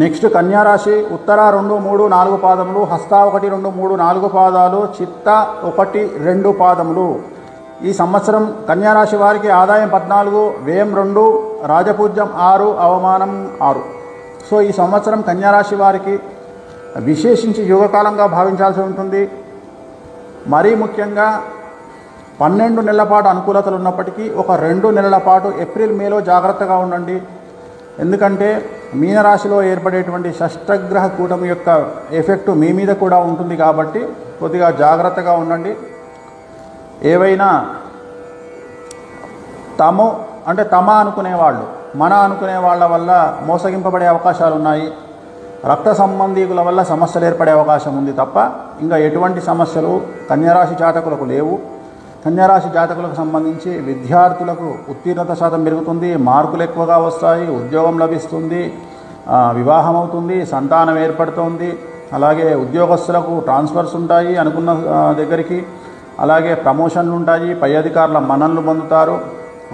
Next కన్యారాశి ఉత్తర 2, 3, 4 పాదములు, హస్త 1, 2, 3, 4 పాదాలు, చిత్త 1, 2 పాదములు. ఈ సంవత్సరం కన్యారాశి వారికి ఆదాయం 14, వ్యయం 2, రాజపూజ్యం 6, అవమానం 6. సో ఈ సంవత్సరం కన్యారాశి వారికి విశేషించి యుగకాలంగా భావించాల్సి ఉంటుంది. మరీ ముఖ్యంగా 12 నెలల పాటు అనుకూలతలు ఉన్నప్పటికీ ఒక 2 నెలల పాటు ఏప్రిల్ మేలో జాగ్రత్తగా ఉండండి. ఎందుకంటే మీనరాశిలో ఏర్పడేటువంటి షష్టగ్రహ కూటమి యొక్క ఎఫెక్టు మీ మీద కూడా ఉంటుంది కాబట్టి కొద్దిగా జాగ్రత్తగా ఉండండి. ఏవైనా తమ అనుకునేవాళ్ళు మన అనుకునే వాళ్ళ వల్ల మోసగింపబడే అవకాశాలు ఉన్నాయి. రక్త సంబంధీకుల వల్ల సమస్యలు ఏర్పడే అవకాశం ఉంది తప్ప ఇంకా ఎటువంటి సమస్యలు కన్యారాశి జాతకులకు లేవు. కన్యారాశి జాతకులకు సంబంధించి విద్యార్థులకు ఉత్తీర్ణత శాతం పెరుగుతుంది, మార్కులు ఎక్కువగా వస్తాయి, ఉద్యోగం లభిస్తుంది, వివాహం అవుతుంది, సంతానం ఏర్పడుతుంది. అలాగే ఉద్యోగస్తులకు ట్రాన్స్ఫర్స్ ఉంటాయి అనుకున్న దగ్గరికి, అలాగే ప్రమోషన్లు ఉంటాయి, పై అధికారుల మన్ననలు పొందుతారు.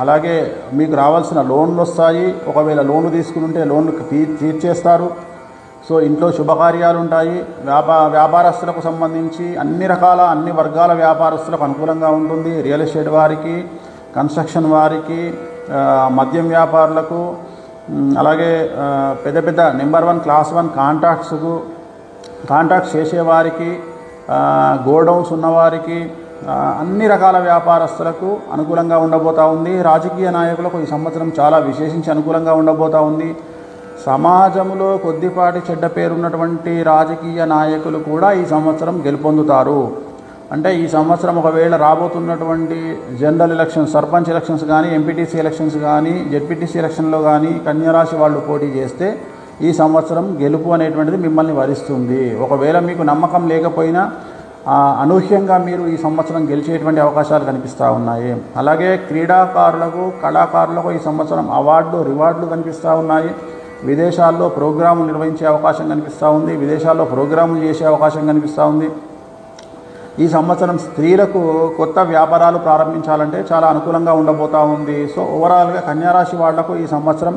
అలాగే మీకు రావాల్సిన లోన్లు వస్తాయి, ఒకవేళ లోన్లు తీసుకుని ఉంటే లోన్లు తీర్చేస్తారు. సో ఇంట్లో శుభకార్యాలు ఉంటాయి. వ్యాపారస్తులకు సంబంధించి అన్ని వర్గాల వ్యాపారస్తులకు అనుకూలంగా ఉంటుంది. రియల్ ఎస్టేట్ వారికి, కన్స్ట్రక్షన్ వారికి, మద్యం వ్యాపారులకు, అలాగే పెద్ద నెంబర్ 1 క్లాస్ 1 కాంట్రాక్ట్స్ చేసేవారికి, గోడౌన్స్ ఉన్నవారికి, అన్ని రకాల వ్యాపారస్తులకు అనుకూలంగా ఉండబోతూ ఉంది. రాజకీయ నాయకులకు ఈ సంవత్సరం చాలా విశేషించి అనుకూలంగా ఉండబోతూ ఉంది. సమాజంలో కొద్దిపాటి చెడ్డ పేరున్నటువంటి రాజకీయ నాయకులు కూడా ఈ సంవత్సరం గెలుపొందుతారు. అంటే ఈ సంవత్సరం ఒకవేళ రాబోతున్నటువంటి జనరల్ ఎలక్షన్స్, సర్పంచ్ ఎలక్షన్స్ కానీ, ఎంపీటీసీ ఎలక్షన్స్ కానీ, జెడ్పీటీసీ ఎలక్షన్లో కానీ కన్యారాశి వాళ్ళు పోటీ చేస్తే ఈ సంవత్సరం గెలుపు అనేటువంటిది మిమ్మల్ని వరిస్తుంది. ఒకవేళ మీకు నమ్మకం లేకపోయినా అనూహ్యంగా మీరు ఈ సంవత్సరం గెలిచేటువంటి అవకాశాలు కనిపిస్తూ ఉన్నాయి. అలాగే క్రీడాకారులకు, కళాకారులకు ఈ సంవత్సరం రివార్డులు కనిపిస్తూ ఉన్నాయి. విదేశాల్లో ప్రోగ్రాములు నిర్వహించే అవకాశం కనిపిస్తూ ఉంది, విదేశాల్లో ప్రోగ్రాములు చేసే అవకాశం కనిపిస్తూ ఉంది. ఈ సంవత్సరం స్త్రీలకు కొత్త వ్యాపారాలు ప్రారంభించాలంటే చాలా అనుకూలంగా ఉండబోతూ ఉంది. సో ఓవరాల్గా కన్యారాశి వాళ్లకు ఈ సంవత్సరం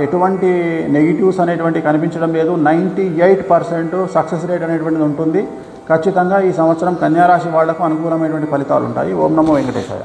ఎటువంటి నెగిటివ్స్ అనేటువంటి కనిపించడం లేదు. 98% సక్సెస్ రేట్ అనేటువంటిది ఉంటుంది. ఖచ్చితంగా ఈ సంవత్సరం కన్యారాశి వాళ్లకు అనుకూలమైనటువంటి ఫలితాలు ఉంటాయి. ఓం నమో వెంకటేశాయ.